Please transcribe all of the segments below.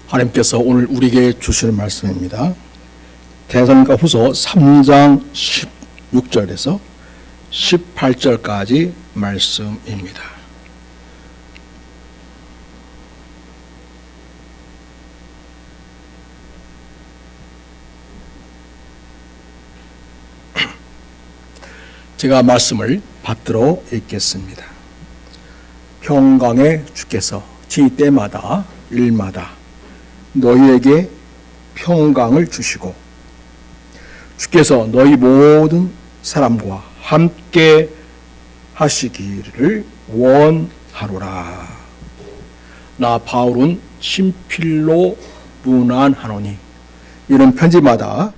하나님께서 오늘 우리에게 주시는 말씀입니다. 데살로니가후서 3장 16절에서 18절까지 말씀입니다. 제가 말씀을 받들어 읽겠습니다. 평강의 주께서 지 때마다 일마다 너희에게 평강을 주시고 주께서 너희 모든 사람과 함께 하시기를 원하노라. 나 바울은 친필로 문안하노니 이런 편지마다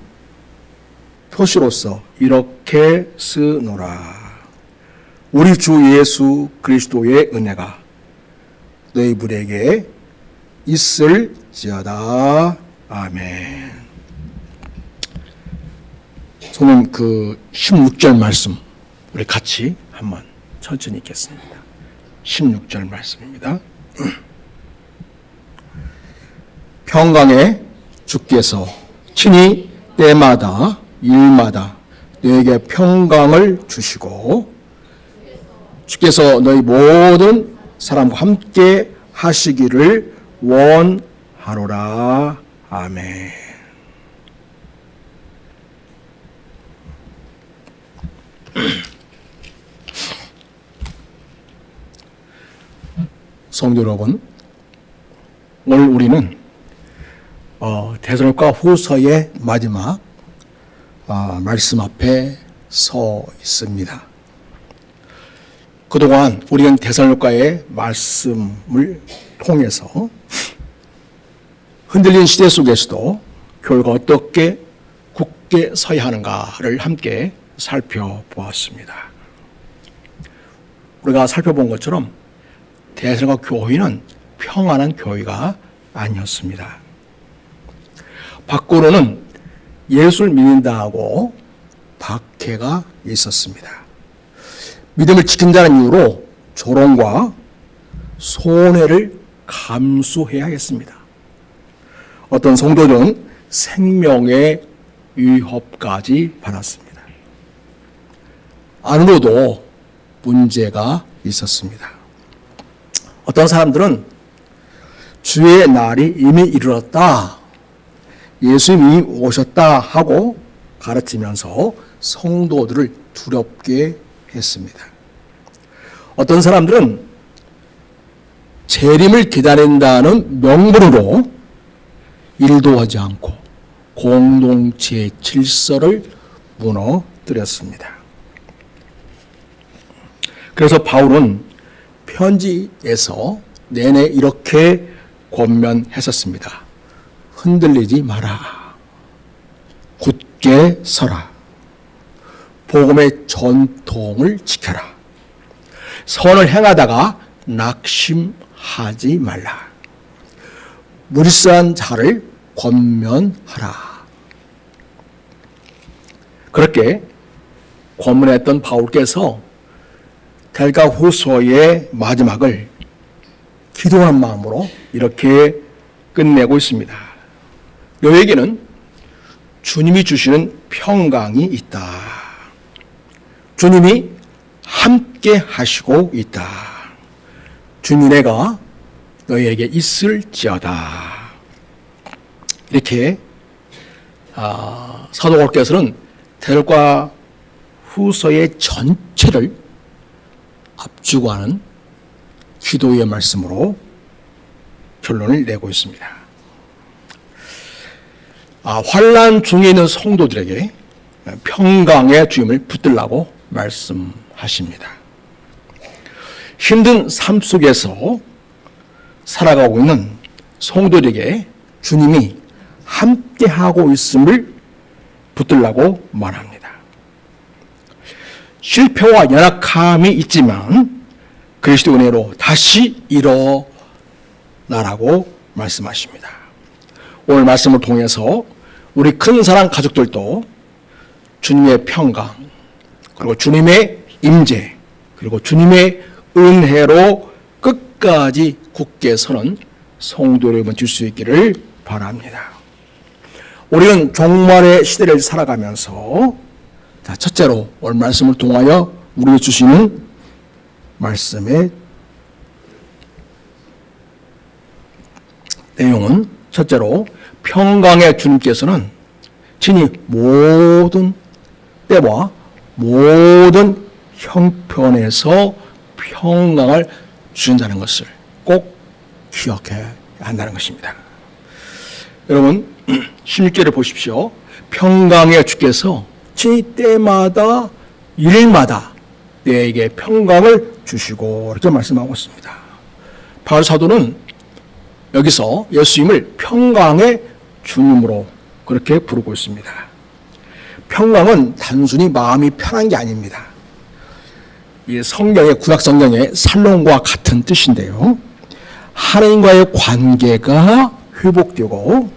표시로서 이렇게 쓰노라. 우리 주 예수 그리스도의 은혜가 너희들에게 있을지어다. 아멘. 저는 그 16절 말씀 우리 같이 한번 천천히 읽겠습니다. 16절 말씀입니다. 평강의 주께서 친히 때마다 일마다 너에게 평강을 주시고 주께서 너희 모든 사람과 함께 하시기를 원하노라. 아멘. 성도 여러분, 오늘 우리는 데살로니가 후서의 마지막 말씀 앞에 서 있습니다. 그동안 우리는 데살로니가의 말씀을 통해서 흔들린 시대 속에서도 교회가 어떻게 굳게 서야 하는가를 함께 살펴보았습니다. 우리가 살펴본 것처럼 데살로니가 교회는 평안한 교회가 아니었습니다. 밖으로는 예수를 믿는다 하고 박해가 있었습니다. 믿음을 지킨다는 이유로 조롱과 손해를 감수해야 했습니다. 어떤 성도들은 생명의 위협까지 받았습니다. 안으로도 문제가 있었습니다. 어떤 사람들은 주의 날이 이미 이르렀다, 예수님이 오셨다 하고 가르치면서 성도들을 두렵게 했습니다. 어떤 사람들은 재림을 기다린다는 명분으로 일도 하지 않고 공동체의 질서를 무너뜨렸습니다. 그래서 바울은 편지에서 내내 이렇게 권면했었습니다. 흔들리지 마라. 굳게 서라. 복음의 전통을 지켜라. 선을 행하다가 낙심하지 말라. 무리수한 자를 권면하라. 그렇게 권면했던 바울께서 데살로니가 후서의 마지막을 기도하는 마음으로 이렇게 끝내고 있습니다. 너에게는 주님이 주시는 평강이 있다. 주님이 함께 하시고 있다. 주님 은혜가 너희에게 있을지어다. 이렇게 사도 바울께서는 데살로니가 후서의 전체를 앞두고 하는 기도의 말씀으로 결론을 내고 있습니다. 환난 중에 있는 성도들에게 평강의 주임을 붙들라고 말씀하십니다. 힘든 삶 속에서 살아가고 있는 성도들에게 주님이 함께하고 있음을 붙들라고 말합니다. 실패와 연약함이 있지만 그리스도 은혜로 다시 일어나라고 말씀하십니다. 오늘 말씀을 통해서 우리 큰 사랑 가족들도 주님의 평강, 그리고 주님의 임재, 그리고 주님의 은혜로 끝까지 굳게 서는 성도 여러분 줄 수 있기를 바랍니다. 우리는 종말의 시대를 살아가면서 자, 첫째로 오늘 말씀을 통하여 우리에게 주시는 말씀의 내용은 첫째로 평강의 주님께서는 친히 모든 때와 모든 형편에서 평강을 주신다는 것을 꼭 기억해야 한다는 것입니다. 여러분 16절을 보십시오. 평강의 주께서 친히 때마다 일마다 내게 평강을 주시고 이렇게 말씀하고 있습니다. 바울 사도는 여기서 예수님을 평강의 주님으로 그렇게 부르고 있습니다. 평강은 단순히 마음이 편한 게 아닙니다. 이 성경의 구약 성경의 살롬과 같은 뜻인데요. 하나님과의 관계가 회복되고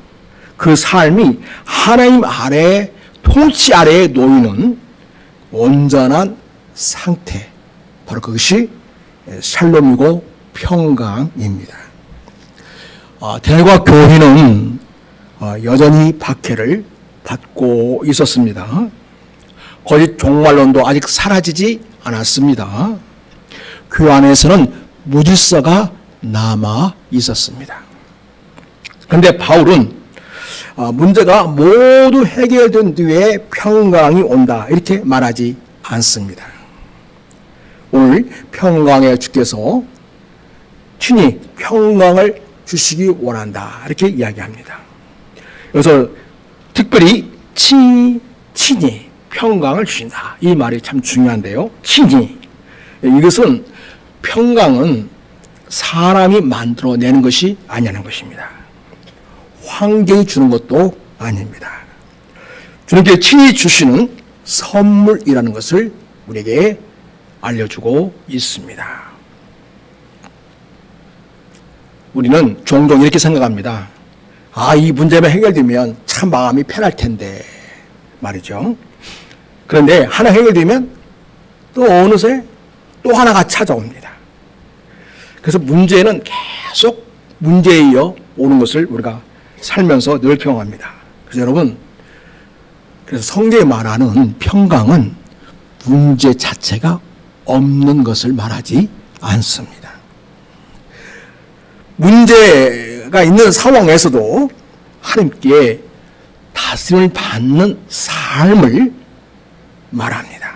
그 삶이 하나님 아래 통치 아래에 놓이는 온전한 상태, 바로 그것이 샬롬이고 평강입니다. 대과 교회는 여전히 박해를 받고 있었습니다. 거짓 종말론도 아직 사라지지 않았습니다. 교회 안에서는 무질서가 남아 있었습니다. 그런데 바울은 문제가 모두 해결된 뒤에 평강이 온다 이렇게 말하지 않습니다. 오늘 평강의 주께서 친히 평강을 주시기 원한다 이렇게 이야기합니다. 그래서 특별히 친히 평강을 주신다 이 말이 참 중요한데요. 친히 이것은 평강은 사람이 만들어내는 것이 아니라는 것입니다. 환경이 주는 것도 아닙니다. 주님께 친히 주시는 선물이라는 것을 우리에게 알려주고 있습니다. 우리는 종종 이렇게 생각합니다. 이 문제만 해결되면 참 마음이 편할 텐데 말이죠. 그런데 하나 해결되면 또 어느새 또 하나가 찾아옵니다. 그래서 문제는 계속 문제에 이어 오는 것을 우리가 살면서 늘 경험합니다. 그래서 여러분, 그래서 성경이 말하는 평강은 문제 자체가 없는 것을 말하지 않습니다. 문제가 있는 상황에서도 하나님께 다스림을 받는 삶을 말합니다.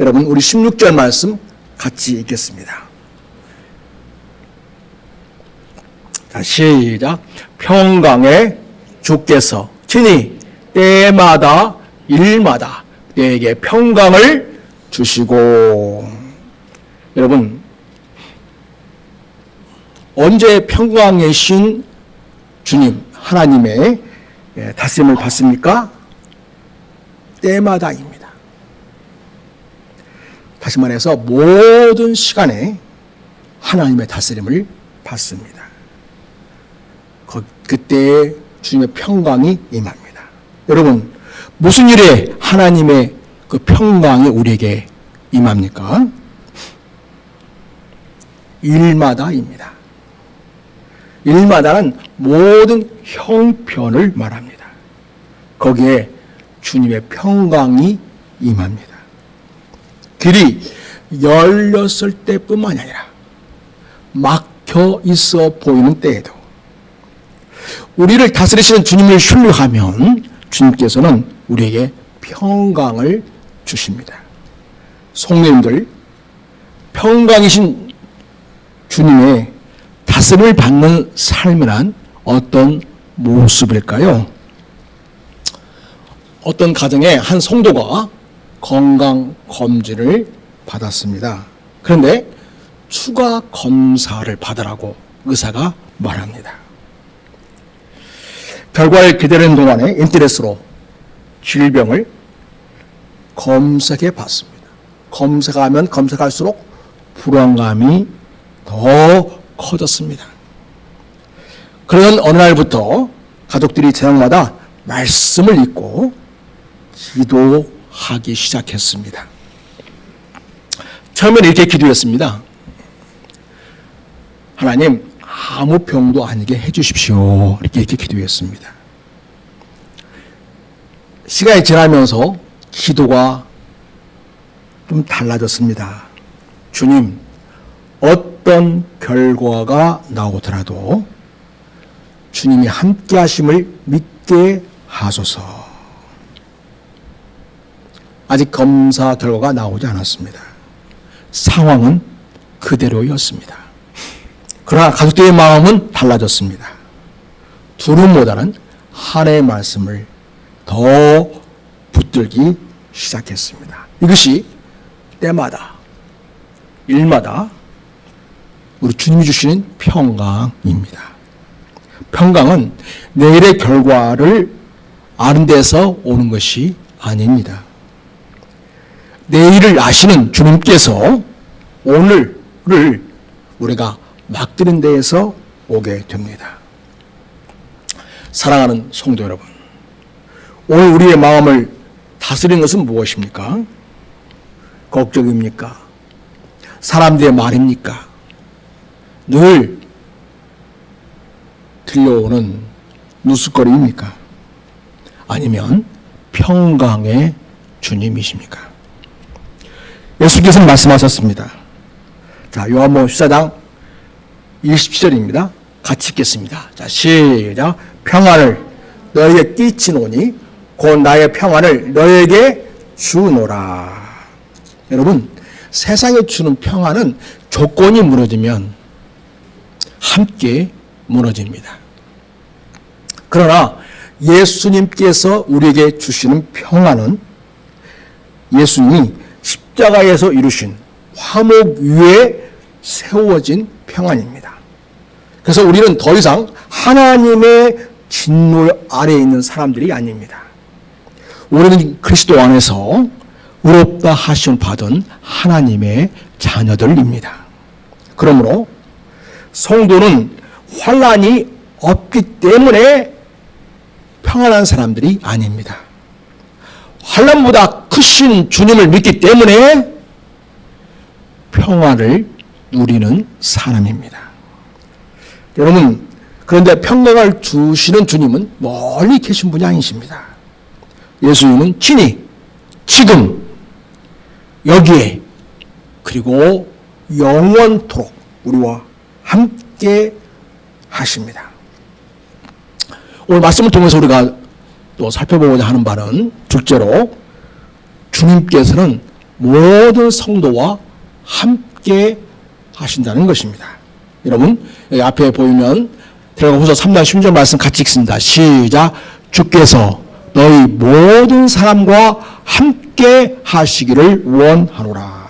여러분, 우리 16절 말씀 같이 읽겠습니다. 자, 시작. 평강의 주께서 친히 때마다 일마다 내게 평강을 주시고. 여러분, 언제 평강이신 주님 하나님의 다스림을 받습니까? 때마다입니다. 다시 말해서 모든 시간에 하나님의 다스림을 받습니다. 그때 주님의 평강이 임합니다. 여러분, 무슨 일에 하나님의 그 평강이 우리에게 임합니까? 일마다입니다. 일마다는 모든 형편을 말합니다. 거기에 주님의 평강이 임합니다. 길이 열렸을 때뿐만 아니라 막혀 있어 보이는 때에도 우리를 다스리시는 주님을 신뢰하면 주님께서는 우리에게 평강을 주십니다. 성도님들, 평강이신 주님의 다스림을 받는 삶이란 어떤 모습일까요? 어떤 가정에 한 성도가 건강검진을 받았습니다. 그런데 추가 검사를 받으라고 의사가 말합니다. 결과를 기다리는 동안에 인터넷으로 질병을 검색해 봤습니다. 검색하면 검색할수록 불안감이 더 커졌습니다. 그런 어느 날부터 가족들이 저녁마다 말씀을 읽고 기도하기 시작했습니다. 처음에는 이렇게 기도했습니다. 하나님, 아무 병도 아니게 해주십시오. 이렇게 기도했습니다. 시간이 지나면서 기도가 좀 달라졌습니다. 주님, 어떤 결과가 나오더라도 주님이 함께 하심을 믿게 하소서. 아직 검사 결과가 나오지 않았습니다. 상황은 그대로였습니다. 그러나 가족들의 마음은 달라졌습니다. 두려움보다는 하나님의 말씀을 더 붙들기 시작했습니다. 이것이 때마다, 일마다 우리 주님이 주시는 평강입니다. 평강은 내일의 결과를 아는 데서 오는 것이 아닙니다. 내일을 아시는 주님께서 오늘을 우리가 맡기는 데에서 오게 됩니다. 사랑하는 성도 여러분, 오늘 우리의 마음을 다스리는 것은 무엇입니까? 걱정입니까? 사람들의 말입니까? 늘 들려오는 누스거리입니까? 아니면 평강의 주님이십니까? 예수께서는 말씀하셨습니다. 자, 요한복음 14장 27절입니다. 같이 읽겠습니다. 자, 시작. 평안을 너에게 끼치노니 곧 나의 평안을 너에게 주노라. 여러분, 세상에 주는 평안은 조건이 무너지면 함께 무너집니다. 그러나 예수님께서 우리에게 주시는 평안은 예수님이 십자가에서 이루신 화목 위에 세워진 평안입니다. 그래서 우리는 더 이상 하나님의 진노 아래에 있는 사람들이 아닙니다. 우리는 그리스도 안에서 의롭다 하심을 받은 하나님의 자녀들입니다. 그러므로 성도는 환난이 없기 때문에 평안한 사람들이 아닙니다. 환난보다 크신 주님을 믿기 때문에 평안을 누리는 사람입니다. 여러분, 그런데 평강을 주시는 주님은 멀리 계신 분이 아니십니다. 예수님은 친히 지금 여기에 그리고 영원토록 우리와 함께 하십니다. 오늘 말씀을 통해서 우리가 또 살펴보고자 하는 바는 둘째로 주님께서는 모든 성도와 함께 하신다는 것입니다. 여러분, 여기 앞에 보이면 데살로니가후서 3장 16절 말씀 같이 읽습니다. 시작. 주께서 너희 모든 사람과 함께 하시기를 원하노라.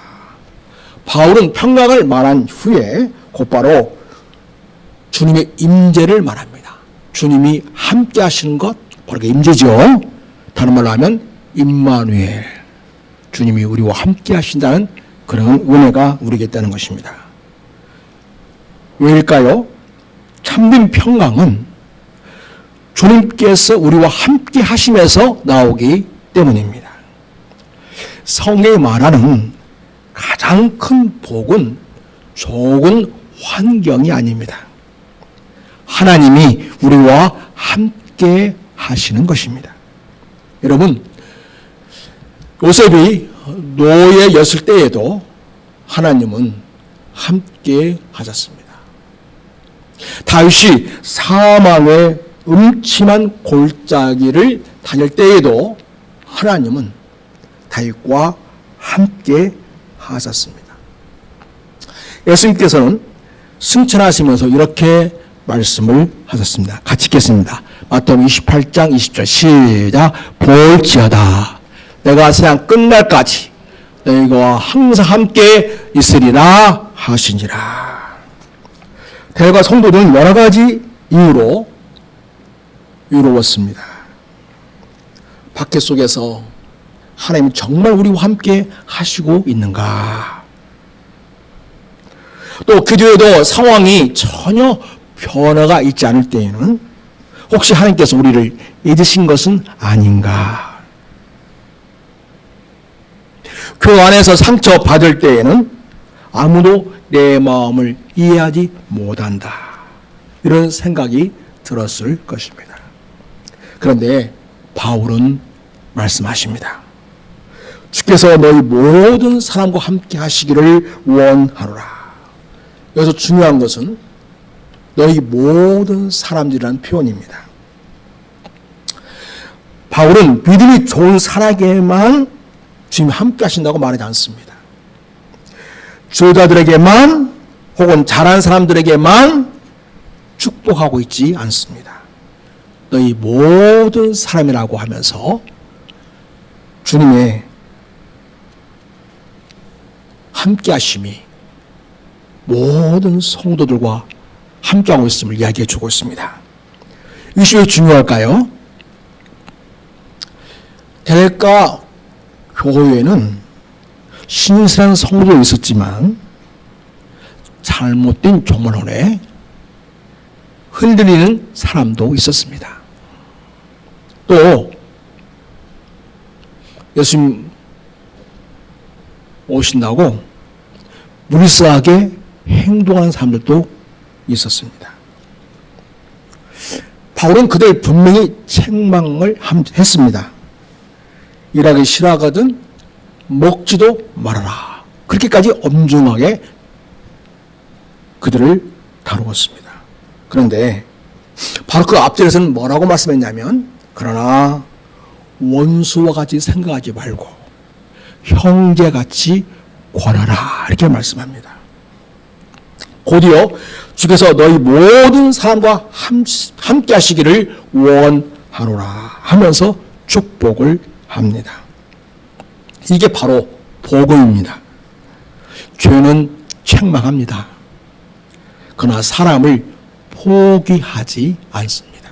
바울은 평강을 말한 후에 곧바로 주님의 임재를 말합니다. 주님이 함께 하시는 것, 바로 그 임재죠. 다른 말로 하면 임마누엘, 주님이 우리와 함께 하신다는 그런 은혜가 우리에게 있다는 것입니다. 왜일까요? 참된 평강은 주님께서 우리와 함께 하심에서 나오기 때문입니다. 성경이 말하는 가장 큰 복은 좋은 환경이 아닙니다. 하나님이 우리와 함께 하시는 것입니다. 여러분, 요셉이 노예였을 때에도 하나님은 함께 하셨습니다. 다윗이 사망의 음침한 골짜기를 다닐 때에도 하나님은 다윗과 함께 하셨습니다. 예수님께서는 승천하시면서 이렇게 말씀을 하셨습니다. 같이 읽겠습니다. 마태복음 28장 20절 시작. 볼지어다 내가 세상 끝날까지 너희가 항상 함께 있으리라 하시니라. 대가 성도들은 여러 가지 이유로 위로웠습니다. 박해 속에서 하나님이 정말 우리와 함께 하시고 있는가? 또 그 뒤에도 상황이 전혀 변화가 있지 않을 때에는 혹시 하나님께서 우리를 잊으신 것은 아닌가? 그 안에서 상처받을 때에는 아무도 내 마음을 이해하지 못한다. 이런 생각이 들었을 것입니다. 그런데 바울은 말씀하십니다. 주께서 너희 모든 사람과 함께 하시기를 원하노라. 여기서 중요한 것은 너희 모든 사람들이라는 표현입니다. 바울은 믿음이 좋은 사람에게만 주님이 함께 하신다고 말하지 않습니다. 지도자들에게만 혹은 잘한 사람들에게만 축복하고 있지 않습니다. 너희 모든 사람이라고 하면서 주님의 함께 하심이 모든 성도들과 함께하고 있음을 이야기해 주고 있습니다. 이것이 왜 중요할까요? 데레가 교회에는 신실한 성도도 있었지만 잘못된 종말론에 흔들리는 사람도 있었습니다. 또 예수님 오신다고 무리스하게 행동하는 사람들도 있었습니다. 바울은 그들 분명히 책망을 했습니다. 일하기 싫어하거든 먹지도 말아라. 그렇게까지 엄중하게 그들을 다루었습니다. 그런데 바로 그 앞절에서는 뭐라고 말씀했냐면 그러나 원수와 같이 생각하지 말고 형제같이 권하라 이렇게 말씀합니다. 곧이어 주께서 너희 모든 사람과 함께 하시기를 원하노라 하면서 축복을 합니다. 이게 바로 복음입니다. 죄는 책망합니다. 그러나 사람을 포기하지 않습니다.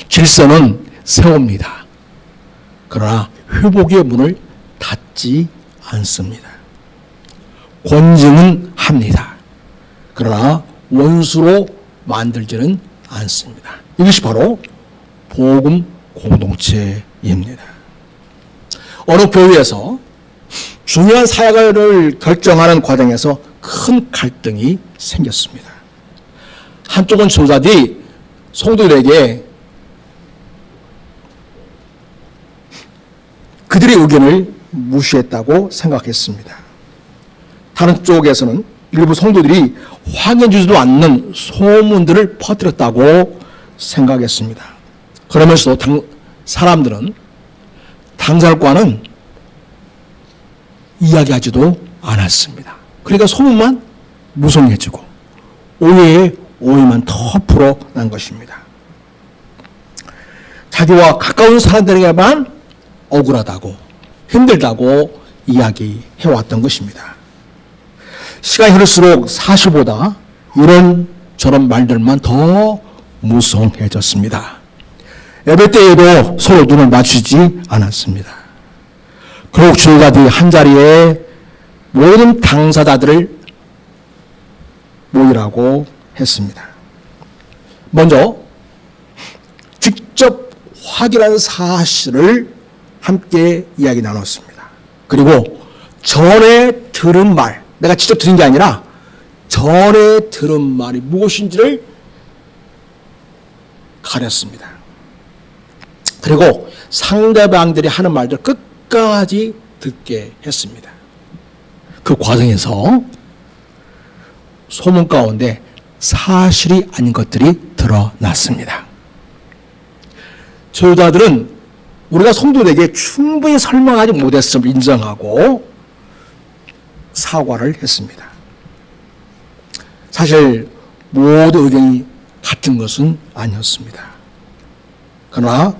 질서는 세웁니다. 그러나 회복의 문을 닫지 않습니다. 권징은 합니다. 그러나 원수로 만들지는 않습니다. 이것이 바로 복음 공동체입니다. 어느 교회에서 중요한 사역을 결정하는 과정에서 큰 갈등이 생겼습니다. 한쪽은 지도자들이 성도들에게 그들의 의견을 무시했다고 생각했습니다. 다른 쪽에서는 일부 성도들이 확인해주지도 않는 소문들을 퍼뜨렸다고 생각했습니다. 그러면서도 사람들은 당사자과는 이야기하지도 않았습니다. 그러니까 소문만 무성해지고 오해에 오해만 더 불어난 것입니다. 자기와 가까운 사람들에게만 억울하다고 힘들다고 이야기해왔던 것입니다. 시간이 흐를수록 사실보다 이런저런 말들만 더 무성해졌습니다. 예배 때에도 서로 눈을 맞추지 않았습니다. 결국 지도자들이 한자리에 모든 당사자들을 모이라고 했습니다. 먼저 직접 확인한 사실을 함께 이야기 나눴습니다. 그리고 전에 들은 말, 내가 직접 들은 게 아니라 전에 들은 말이 무엇인지를 가렸습니다. 그리고 상대방들이 하는 말들 끝까지 듣게 했습니다. 그 과정에서 소문 가운데 사실이 아닌 것들이 드러났습니다. 지도자들은 우리가 성도들에게 충분히 설명하지 못했음을 인정하고 사과를 했습니다. 사실 모두 의견이 같은 것은 아니었습니다. 그러나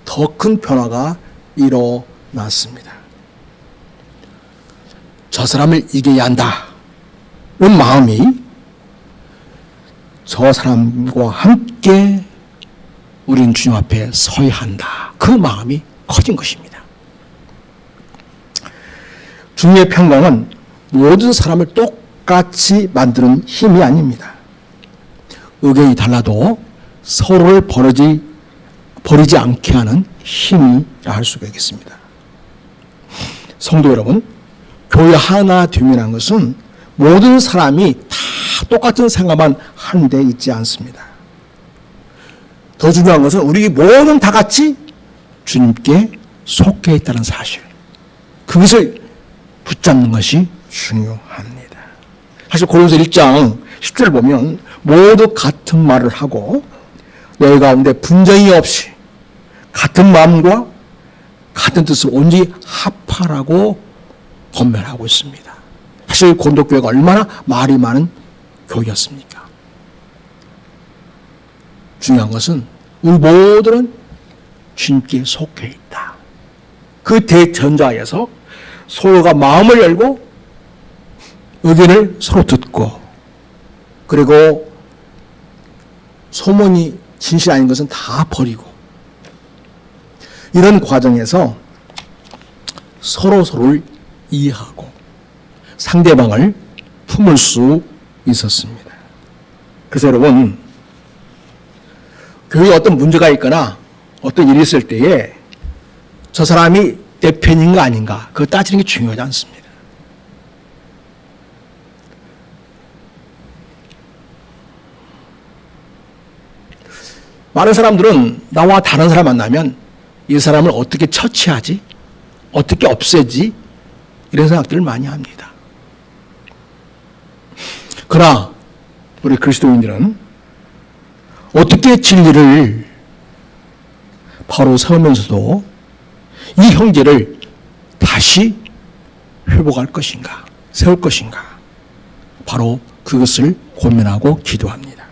더 큰 변화가 일어났습니다. 저 사람을 이겨야 한다. 는 마음이 저 사람과 함께 우리는 주님 앞에 서야 한다. 그 마음이 커진 것입니다. 주님의 평강은 모든 사람을 똑같이 만드는 힘이 아닙니다. 의견이 달라도 서로를 버리지 않게 하는 힘이라 할 수가 있겠습니다. 성도 여러분, 교회 하나 되면한 것은 모든 사람이 다 똑같은 생각만 하는 데 있지 않습니다. 더 중요한 것은 우리 모든 다 같이 주님께 속해 있다는 사실. 그것을 붙잡는 것이 중요합니다. 사실 고린도서 1장 10절을 보면 모두 같은 말을 하고 너희 가운데 분쟁이 없이 같은 마음과 같은 뜻으로 온전히 합하라고 권면하고 있습니다. 사실 고린도 교회가 얼마나 말이 많은 교회였습니까? 중요한 것은 우리 모두는 주님께 속해 있다. 그 대전자에서 서로가 마음을 열고 의견을 서로 듣고 그리고 소문이 진실 아닌 것은 다 버리고 이런 과정에서 서로를 이해하고 상대방을 품을 수 있었습니다. 그래서 여러분, 교회에 어떤 문제가 있거나 어떤 일이 있을 때에 저 사람이 내 편인가 아닌가 그거 따지는 게 중요하지 않습니다. 많은 사람들은 나와 다른 사람 만나면 이 사람을 어떻게 처치하지? 어떻게 없애지? 이런 생각들을 많이 합니다. 그러나 우리 그리스도인들은 어떻게 진리를 바로 세우면서도 이 형제를 다시 회복할 것인가, 세울 것인가, 바로 그것을 고민하고 기도합니다.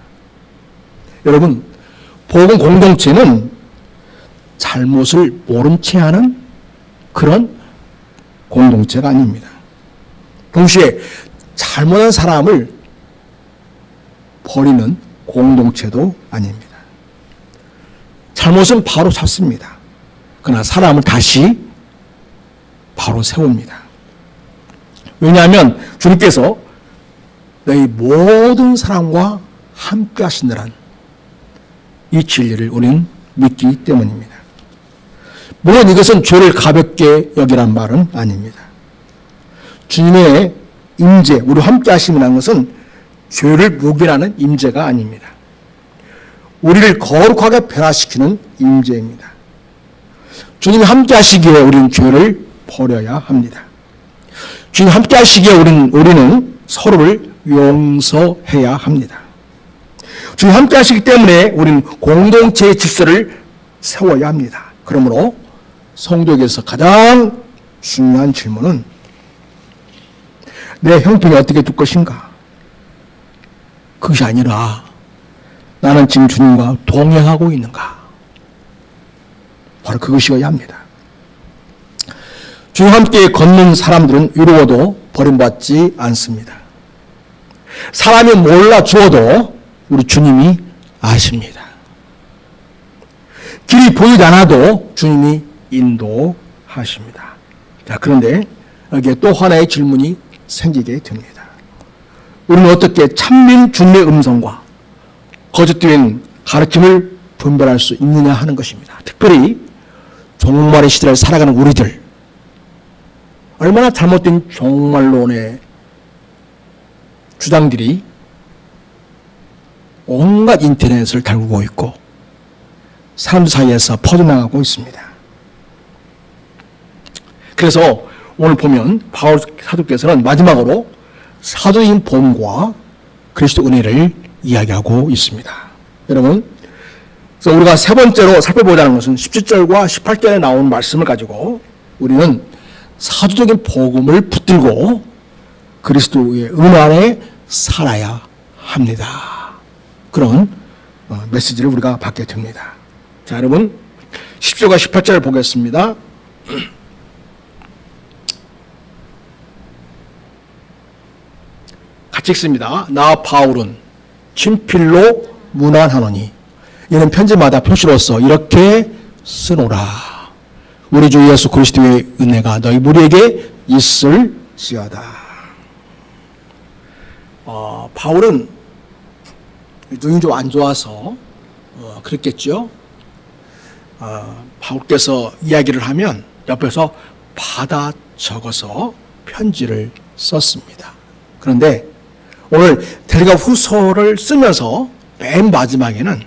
여러분, 복음 공동체는 잘못을 모른 채 하는 그런 공동체가 아닙니다. 동시에 잘못한 사람을 버리는 공동체도 아닙니다. 잘못은 바로 잡습니다. 그러나 사람을 다시 바로 세웁니다. 왜냐하면 주님께서 너희 모든 사람과 함께 하신다는 이 진리를 우리는 믿기 때문입니다. 물론 이것은 죄를 가볍게 여기란 말은 아닙니다. 주님의 임재, 우리 함께 하심이라는 것은 죄를 묵인하는 임재가 아닙니다. 우리를 거룩하게 변화시키는 임재입니다. 주님이 함께 하시기에 우리는 죄를 버려야 합니다. 주님 함께 하시기에 우리는 서로를 용서해야 합니다. 주님 함께 하시기 때문에 우리는 공동체의 질서를 세워야 합니다. 그러므로 성도에게서 가장 중요한 질문은 내 형편이 어떻게 될 것인가? 그것이 아니라 나는 지금 주님과 동행하고 있는가? 바로 그것이어야 합니다. 주님 함께 걷는 사람들은 이루어도 버림받지 않습니다. 사람이 몰라 주어도 우리 주님이 아십니다. 길이 보이지 않아도 주님이 인도하십니다. 자, 그런데 여기에 또 하나의 질문이 생기게 됩니다. 우리는 어떻게 참민 주님의 음성과 거짓된 가르침을 분별할 수 있느냐 하는 것입니다. 특별히 종말의 시대를 살아가는 우리들, 얼마나 잘못된 종말론의 주장들이 온갖 인터넷을 달구고 있고 사람들 사이에서 퍼져나가고 있습니다. 그래서 오늘 보면 바울 사도께서는 마지막으로 사도인 본과 그리스도 은혜를 이야기하고 있습니다. 여러분, 그래서 우리가 세 번째로 살펴보자는 것은 17절과 18절에 나온 말씀을 가지고 우리는 사도적인 복음을 붙들고 그리스도의 은혜 안에 살아야 합니다. 그런 메시지를 우리가 받게 됩니다. 자, 여러분 10절과 18절을 보겠습니다. 같이 읽습니다. 나 바울은 친필로 문안하노니 이는 편지마다 표시로서 이렇게 쓰노라. 우리 주 예수 그리스도의 은혜가 너희 무리에게 있을지어다. 바울은 눈이 좀 안 좋아서 그랬겠죠. 바울께서 이야기를 하면 옆에서 받아 적어서 편지를 썼습니다. 그런데 오늘 데살로니가 후서를 쓰면서 맨 마지막에는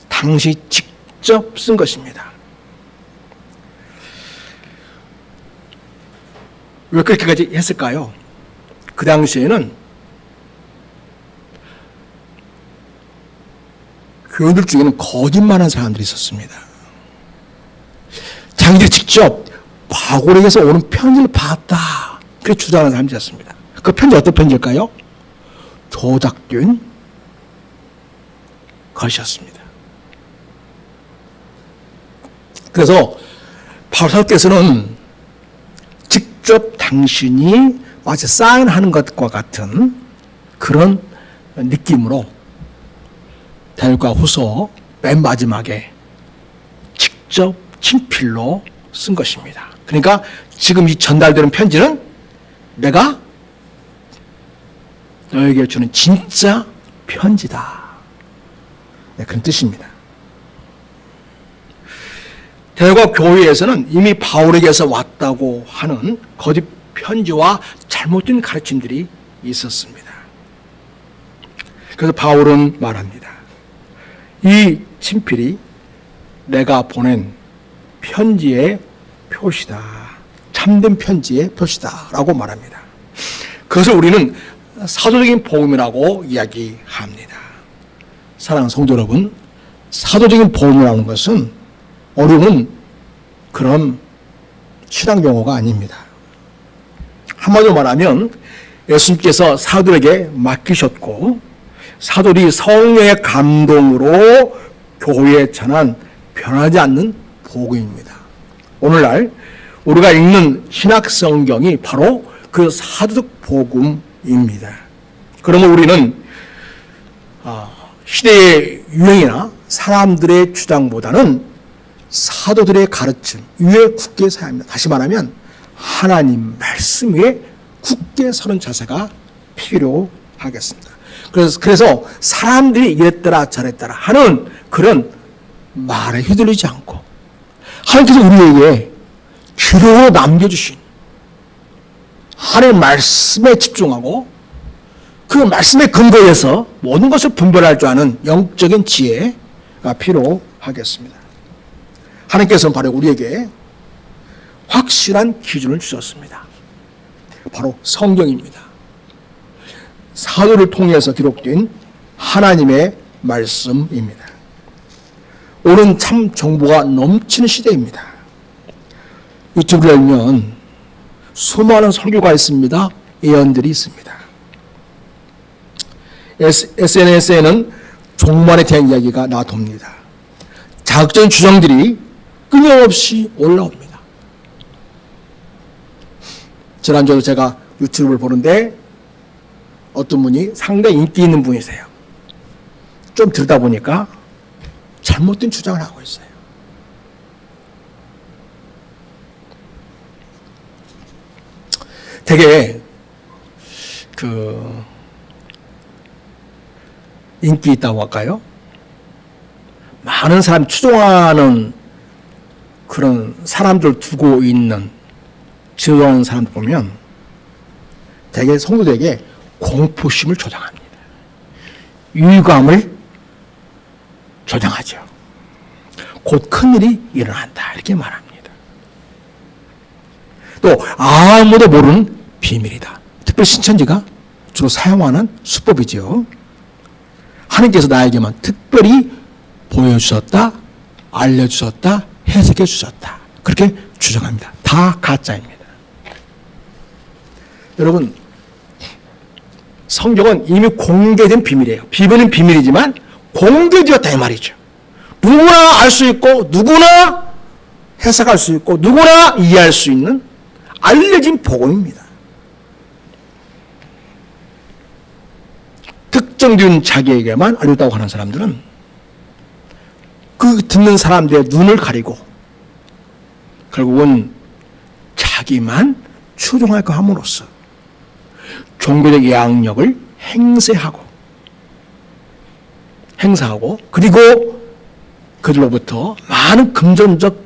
당시 직접 쓴 것입니다. 왜 그렇게까지 했을까요? 그 당시에는 교인들 중에는 거짓말하는 사람들이 있었습니다. 자기들이 직접 바울에게서 오는 편지를 봤다, 그렇게 주장하는 사람들이었습니다. 그 편지 어떤 편지일까요? 조작된 것이었습니다. 그래서 바울 사도께서는 직접 당신이 마치 사인하는 것과 같은 그런 느낌으로 데살로니가 후서 맨 마지막에 직접 친필로 쓴 것입니다. 그러니까 지금 이 전달되는 편지는 내가 너에게 주는 진짜 편지다, 네, 그런 뜻입니다. 데살로니가 교회에서는 이미 바울에게서 왔다고 하는 거짓 편지와 잘못된 가르침들이 있었습니다. 그래서 바울은 말합니다. 이 친필이 내가 보낸 편지의 표시다, 참된 편지의 표시다 라고 말합니다. 그것을 우리는 사도적인 복음이라고 이야기합니다. 사랑하는 성도 여러분, 사도적인 복음이라는 것은 어려운 그런 신앙 용어가 아닙니다. 한마디로 말하면 예수님께서 사도들에게 맡기셨고 사도들이 성령의 감동으로 교회에 전한 변하지 않는 복음입니다. 오늘날 우리가 읽는 신약 성경이 바로 그 사도적 복음입니다. 그러면 우리는 시대의 유행이나 사람들의 주장보다는 사도들의 가르침 위에 굳게 서야 합니다. 다시 말하면 하나님 말씀 위에 굳게 서는 자세가 필요하겠습니다. 그래서 사람들이 이랬더라 저랬더라 하는 그런 말에 휘둘리지 않고 하나님께서 우리에게 기록으로 남겨주신 하나님의 말씀에 집중하고 그 말씀의 근거에서 모든 것을 분별할 줄 아는 영적인 지혜가 필요하겠습니다. 하나님께서는 바로 우리에게 확실한 기준을 주셨습니다. 바로 성경입니다. 사도를 통해서 기록된 하나님의 말씀입니다. 오늘은 참 정보가 넘치는 시대입니다. 유튜브를 열면 수많은 설교가 있습니다. 예언들이 있습니다. SNS에는 종말에 대한 이야기가 나돌니다. 자극적인 주장들이 끊임없이 올라옵니다. 지난주에도 제가 유튜브를 보는데 어떤 분이 상당히 인기 있는 분이세요. 좀 들다 보니까 잘못된 주장을 하고 있어요. 되게 인기 있다고 할까요? 많은 사람 추종하는 그런 사람들 두고 있는 지도하는 사람들 보면 되게 성도들에게 공포심을 조장합니다. 유감을 조장하죠. 곧 큰일이 일어난다 이렇게 말합니다. 또 아무도 모르는 비밀이다. 특별히 신천지가 주로 사용하는 수법이죠. 하나님께서 나에게만 특별히 보여주셨다, 알려주셨다, 해석해 주셨다. 그렇게 주장합니다. 다 가짜입니다. 여러분, 성경은 이미 공개된 비밀이에요. 비밀은 비밀이지만 공개되었다 이 말이죠. 누구나 알 수 있고 누구나 해석할 수 있고 누구나 이해할 수 있는 알려진 복음입니다. 특정된 자기에게만 알렸다고 하는 사람들은 그 듣는 사람들의 눈을 가리고 결국은 자기만 추종할까 함으로써 종교적 양력을 행사하고 그리고 그들로부터 많은 금전적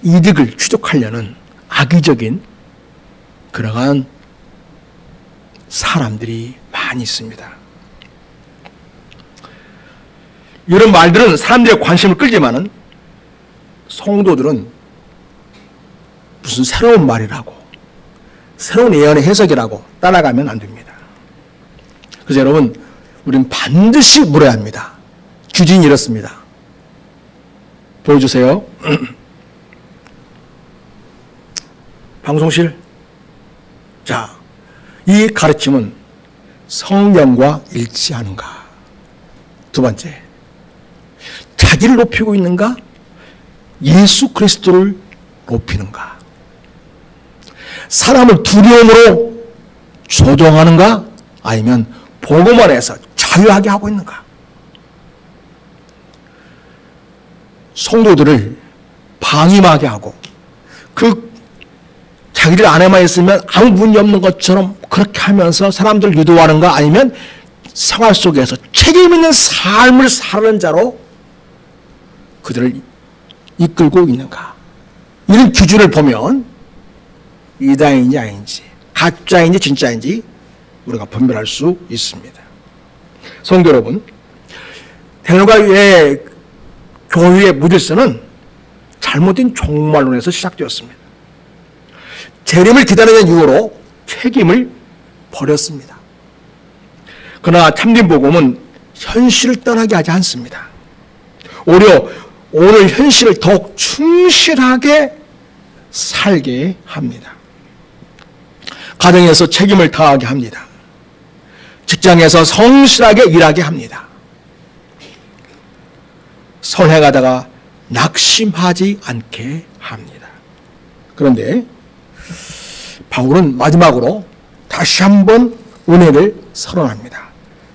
이득을 취득하려는 악의적인 그러한 사람들이 많이 있습니다. 이런 말들은 사람들의 관심을 끌지만은 성도들은 무슨 새로운 말이라고, 새로운 예언의 해석이라고 따라가면 안 됩니다. 그래서 여러분, 우리는 반드시 물어야 합니다. 규칙이 이렇습니다. 보여주세요. 방송실. 자, 이 가르침은 성경과 일치하는가? 두 번째, 자기를 높이고 있는가? 예수 그리스도를 높이는가? 사람을 두려움으로 조종하는가? 아니면 복음 안에서 자유하게 하고 있는가? 성도들을 방임하게 하고 그 자기들 안에만 있으면 아무 문제 없는 것처럼 그렇게 하면서 사람들을 유도하는가? 아니면 생활 속에서 책임 있는 삶을 사는 자로 그들을 이끌고 있는가? 이런 기준을 보면 이단인지 아닌지, 가짜인지 진짜인지 우리가 분별할 수 있습니다. 성도 여러분, 대노가의 교회의 무질서는 잘못된 종말론에서 시작되었습니다. 재림을 기다리는 이유로 책임을 버렸습니다. 그러나 참된 복음은 현실을 떠나게 하지 않습니다. 오히려 오늘 현실을 더욱 충실하게 살게 합니다. 가정에서 책임을 다하게 합니다. 직장에서 성실하게 일하게 합니다. 선행하다가 낙심하지 않게 합니다. 그런데 바울은 마지막으로 다시 한번 은혜를 선언합니다.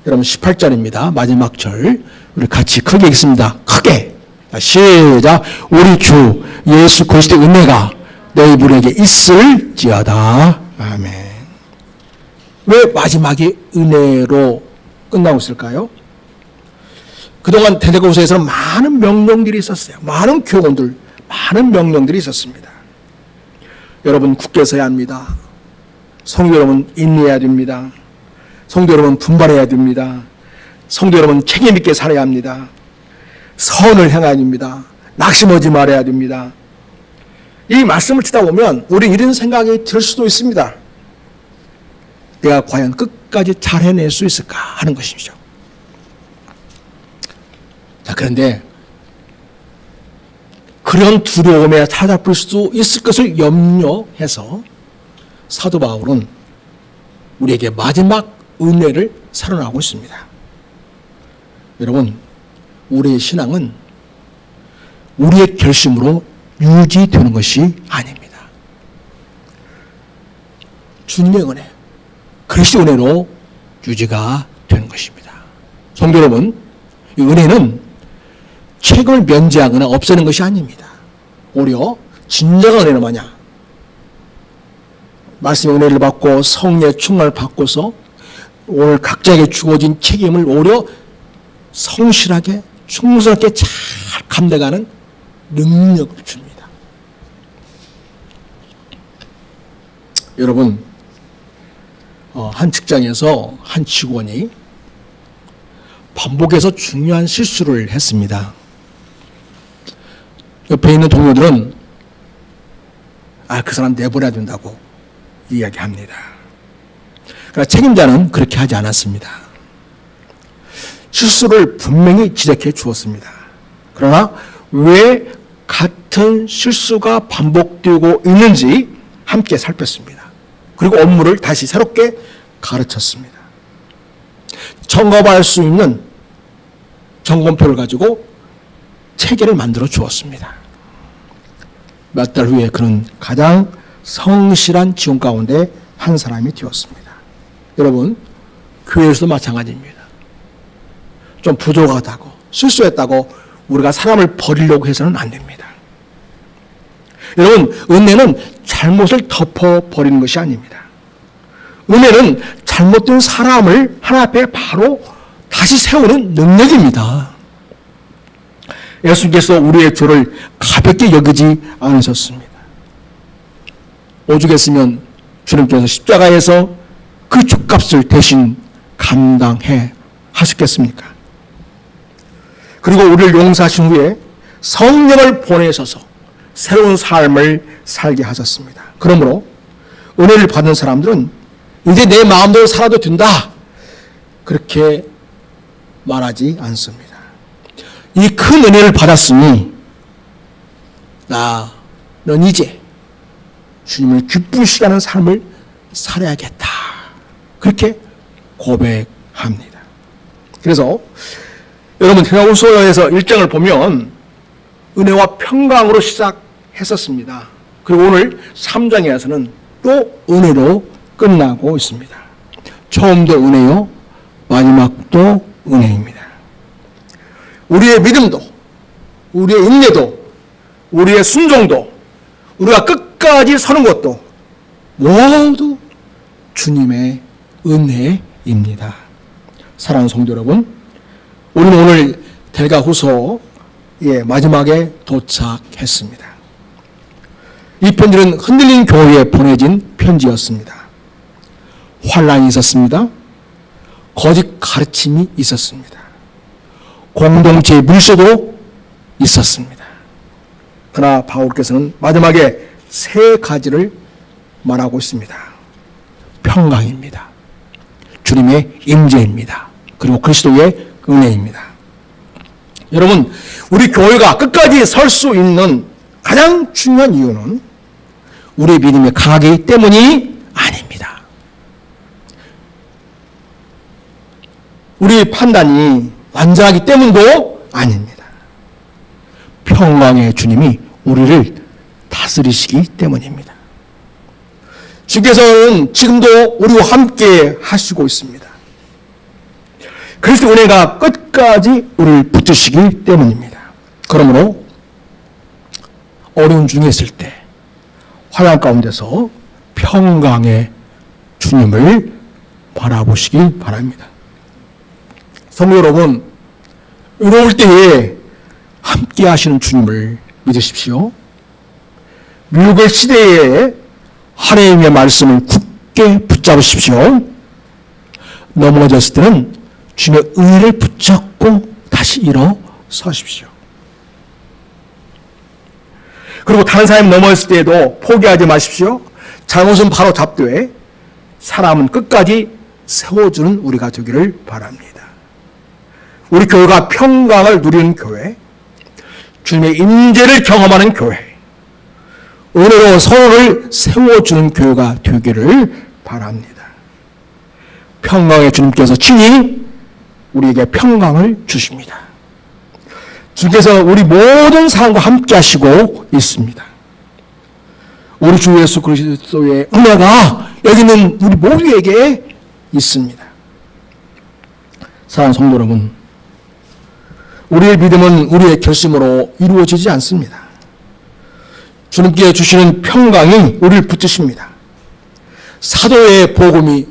여러분 18절입니다. 마지막 절 우리 같이 크게 읽습니다. 크게 시작. 우리 주 예수 그리스도의 은혜가 너희들에게 있을지어다. 아멘. 왜 마지막이 은혜로 끝나고 있을까요? 그동안 데살로니가서에서는 많은 명령들이 있었어요. 많은 교훈들, 많은 명령들이 있었습니다. 여러분 굳게 서야 합니다. 성도 여러분 인내해야 됩니다. 성도 여러분 분발해야 됩니다. 성도 여러분 책임 있게 살아야 합니다. 선을 행해야 됩니다. 낙심하지 말아야 됩니다. 이 말씀을 듣다 보면 우리 이런 생각이 들 수도 있습니다. 내가 과연 끝까지 잘 해낼 수 있을까 하는 것이죠. 자, 그런데 그런 두려움에 사로잡힐 수 있을 것을 염려해서 사도 바울은 우리에게 마지막 은혜를 선언하고 있습니다. 여러분, 우리의 신앙은 우리의 결심으로 유지되는 것이 아닙니다. 주님의 은혜, 그리스도의 은혜로 유지가 되는 것입니다. 성도 여러분, 이 은혜는 책임을 면제하거나 없애는 것이 아닙니다. 오히려 진정한 은혜는 뭐냐? 말씀의 은혜를 받고 성령의 충만을 받고서 오늘 각자에게 주어진 책임을 오히려 성실하게 충성하게 잘 감당하는 능력을 줍니다. 여러분, 한 직장에서 한 직원이 반복해서 중요한 실수를 했습니다. 옆에 있는 동료들은 그 사람 내보내야 된다고 이야기합니다. 그러나 책임자는 그렇게 하지 않았습니다. 실수를 분명히 지적해 주었습니다. 그러나 왜 같은 실수가 반복되고 있는지 함께 살폈습니다. 그리고 업무를 다시 새롭게 가르쳤습니다. 점검할 수 있는 점검표를 가지고 체계를 만들어 주었습니다. 몇 달 후에 그는 가장 성실한 직원 가운데 한 사람이 되었습니다. 여러분, 교회에서도 마찬가지입니다. 좀 부족하다고, 실수했다고 우리가 사람을 버리려고 해서는 안 됩니다. 여러분, 은혜는 잘못을 덮어버리는 것이 아닙니다. 은혜는 잘못된 사람을 하나 앞에 바로 다시 세우는 능력입니다. 예수께서 우리의 죄를 가볍게 여기지 않으셨습니다. 오죽했으면 주님께서 십자가에서 그 족값을 대신 감당해 하셨겠습니까? 그리고 우리를 용서하신 후에 성령을 보내셔서 새로운 삶을 살게 하셨습니다. 그러므로 은혜를 받은 사람들은 이제 내 마음대로 살아도 된다, 그렇게 말하지 않습니다. 이 큰 은혜를 받았으니 나는 이제 주님을 기쁘시게 하는 삶을 살아야겠다, 그렇게 고백합니다. 그래서 여러분, 디모데후서에서 1장을 보면 은혜와 평강으로 시작했었습니다. 그리고 오늘 3장에서는 또 은혜로 끝나고 있습니다. 처음도 은혜요, 마지막도 은혜입니다. 우리의 믿음도, 우리의 인내도, 우리의 순종도, 우리가 끝까지 서는 것도 모두 주님의 은혜입니다. 사랑하는 성도 여러분, 우리는 오늘 데가후서의 마지막에 도착했습니다. 이 편지는 흔들린 교회에 보내진 편지였습니다. 환란이 있었습니다. 거짓 가르침이 있었습니다. 공동체의 물세도 있었습니다. 그러나 바울께서는 마지막에 세 가지를 말하고 있습니다. 평강입니다. 주님의 임재입니다. 그리고 그리스도의 은혜입니다. 여러분, 우리 교회가 끝까지 설 수 있는 가장 중요한 이유는 우리의 믿음이 강하기 때문이 아닙니다. 우리의 판단이 완전하기 때문도 아닙니다. 평강의 주님이 우리를 다스리시기 때문입니다. 주께서는 지금도 우리와 함께 하시고 있습니다. 그래서 은혜가 끝까지 우리를 붙드시기 때문입니다. 그러므로 어려운 중에 있을 때 환난 가운데서 평강의 주님을 바라보시기 바랍니다. 성도 여러분, 어려울 때에 함께 하시는 주님을 믿으십시오. 미국의 시대에 하나님의 말씀을 굳게 붙잡으십시오. 넘어졌을 때는 주님의 은혜를 붙잡고 다시 일어서십시오. 그리고 다른 사람이 넘어졌을 때에도 포기하지 마십시오. 잘못은 바로 잡되 사람은 끝까지 세워주는 우리가 되기를 바랍니다. 우리 교회가 평강을 누리는 교회, 주님의 임재를 경험하는 교회, 은혜로 서로를 세워주는 교회가 되기를 바랍니다. 평강의 주님께서 친히 우리에게 평강을 주십니다. 주께서 우리 모든 사람과 함께 하시고 있습니다. 우리 주 예수 그리스도의 은혜가 여기는 우리 모두에게 있습니다. 사랑하는 성도 여러분, 우리의 믿음은 우리의 결심으로 이루어지지 않습니다. 주님께 주시는 평강이 우리를 붙드십니다. 사도의 복음이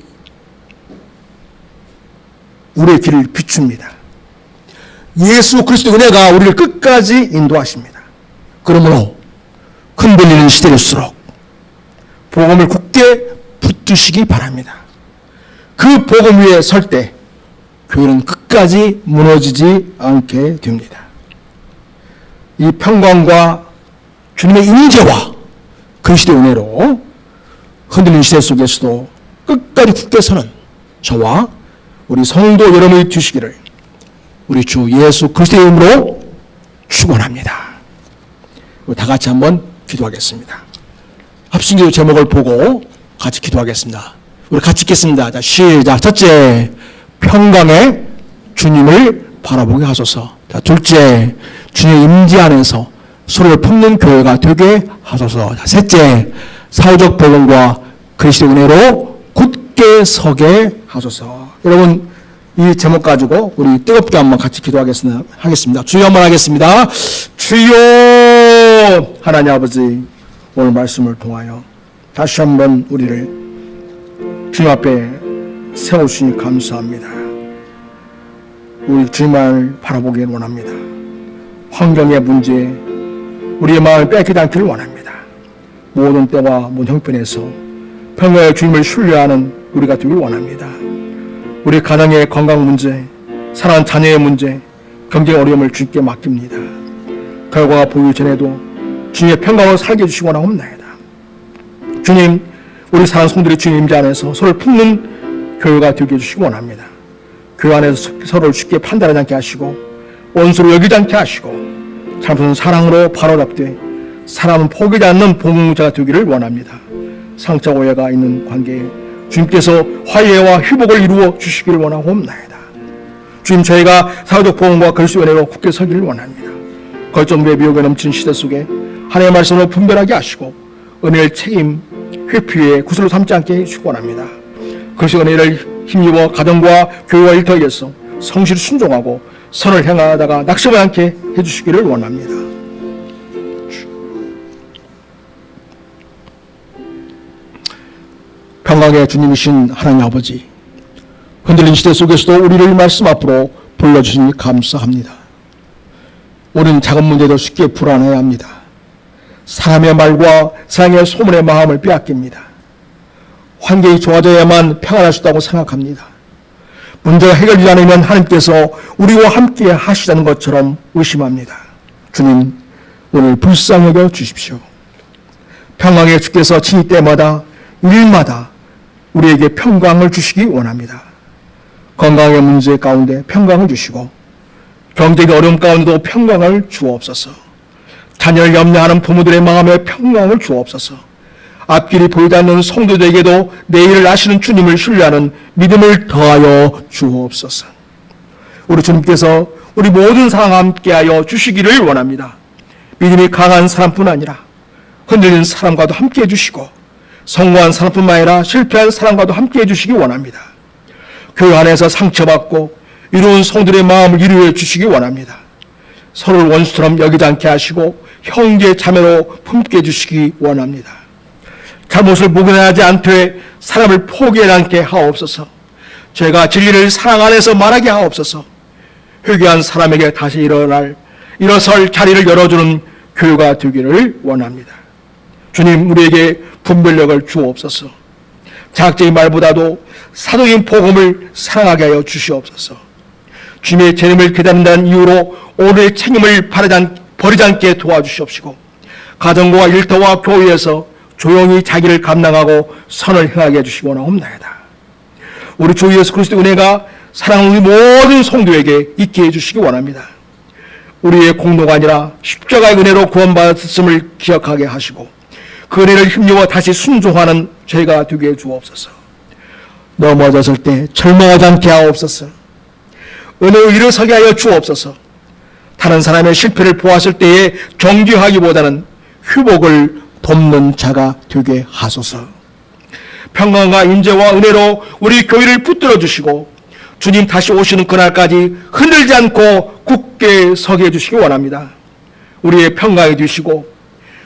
우리의 길을 비춥니다. 예수 그리스도 은혜가 우리를 끝까지 인도하십니다. 그러므로 흔들리는 시대일수록 복음을 굳게 붙드시기 바랍니다. 그 복음 위에 설 때 교회는 끝까지 무너지지 않게 됩니다. 이 평강과 주님의 임재와 그리스도의 은혜로 흔들린 시대 속에서도 끝까지 굳게 서는 저와 우리 성도 여러분이 되시기를 우리 주 예수 그리스도의 이름으로 축원합니다. 다 같이 한번 기도하겠습니다. 합심기도 제목을 보고 같이 기도하겠습니다. 우리 같이 읽겠습니다. 자, 시작. 첫째, 평강의 주님을 바라보게 하소서. 자, 둘째, 주님의 임재 안에서 서로를 품는 교회가 되게 하소서. 자, 셋째, 사회적 복음과 그리스도의 은혜로 굳게 서게 하소서. 여러분, 이 제목 가지고 우리 뜨겁게 한번 같이 기도하겠습니다. 주여 한번 하겠습니다. 주여, 하나님 아버지, 오늘 말씀을 통하여 다시 한번 우리를 주님 앞에 세우시니 감사합니다. 우리 주님을 바라보길 원합니다. 환경의 문제, 우리의 마음을 뺏기지 않기를 원합니다. 모든 때와 모든 형편에서 평화의 주님을 신뢰하는 우리가 되길 원합니다. 우리 가정의 건강 문제, 사랑하는 자녀의 문제, 경제 어려움을 주님께 맡깁니다. 결과가 보이기 전에도 주님의 평강으로 살게 해주시기 원하옵나이다. 주님, 우리 사랑하는 성도들이 주님 임재 안에서 서로를 품는 교회가 되게 해주시기 원합니다. 교회 안에서 서로를 쉽게 판단하지 않게 하시고 원수로 여기지 않게 하시고 잘못은 사랑으로 바로잡되 사람은 포기하지 않는 봉사가 되기를 원합니다. 상처 오해가 있는 관계에 주님께서 화해와 회복을 이루어 주시기를 원하옵나이다. 주님, 저희가 사회적 보험과 그리스도의 은혜로 굳게 서기를 원합니다. 거짓정부의 미혹에 넘치는 시대 속에 하나님의 말씀으로 분별하게 하시고 은혜를 책임, 회피의 구슬로 삼지 않게 해주시기 원합니다. 그리스도의 은혜를 힘입어 가정과 교회와 일터에서 성실히 순종하고 선을 행하다가 낙심하지 않게 해주시기를 원합니다. 평강의 주님이신 하나님 아버지, 흔들린 시대 속에서도 우리를 말씀 앞으로 불러주시니 감사합니다. 우리는 작은 문제도 쉽게 불안해야 합니다. 사람의 말과 세상의 소문의 마음을 빼앗깁니다. 환경이 좋아져야만 평안할 수 있다고 생각합니다. 문제가 해결되지 않으면 하나님께서 우리와 함께 하시자는 것처럼 의심합니다. 주님, 오늘 불쌍히 여겨 주십시오. 평강의 주께서 진입 때마다 일마다 우리에게 평강을 주시기 원합니다. 건강의 문제 가운데 평강을 주시고 경제의 어려움 가운데도 평강을 주옵소서. 자녀를 염려하는 부모들의 마음에 평강을 주옵소서. 앞길이 보이지 않는 성도들에게도 내일을 아시는 주님을 신뢰하는 믿음을 더하여 주옵소서. 우리 주님께서 우리 모든 사람 함께하여 주시기를 원합니다. 믿음이 강한 사람뿐 아니라 흔들리는 사람과도 함께해 주시고 성공한 사람뿐만 아니라 실패한 사람과도 함께해 주시기 원합니다. 교회 안에서 상처받고 이루은 성들의 마음을 이루어 주시기 원합니다. 서로를 원수처럼 여기지 않게 하시고 형제 자매로 품게 해주시기 원합니다. 잘못을 묵인하지 않되 사람을 포기하지 않게 하옵소서. 죄가 진리를 사랑 안에서 말하게 하옵소서. 회개한 사람에게 다시 일어설 자리를 열어주는 교회가 되기를 원합니다. 주님, 우리에게 분별력을 주옵소서. 자학적인 말보다도 사도적인 복음을 사랑하게 하여 주시옵소서. 주님의 재림을 기다린다는 이유로 오늘의 책임을 버리지 않게 도와주시옵시고 가정과 일터와 교회에서 조용히 자기를 감당하고 선을 행하게 해주시기 원하옵나이다. 우리 주 예수 그리스도의 은혜가 사랑하는 우리 모든 성도에게 있게 해주시기 원합니다. 우리의 공로가 아니라 십자가의 은혜로 구원받았음을 기억하게 하시고 그 은혜를 힘입어 다시 순종하는 저희가 되게 해주옵소서. 넘어졌을 때 절망하지 않게 하옵소서. 은혜로 일어서게 하여 주옵소서. 다른 사람의 실패를 보았을 때에 정죄하기보다는 회복을 돕는 자가 되게 하소서. 평강과 인재와 은혜로 우리 교회를 붙들어 주시고 주님 다시 오시는 그날까지 흔들지 않고 굳게 서게 해주시기 원합니다. 우리의 평강해 주시고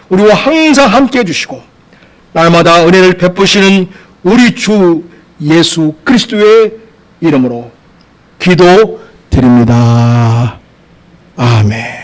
우리와 항상 함께 해주시고 날마다 은혜를 베푸시는 우리 주 예수 그리스도의 이름으로 기도드립니다. 아멘.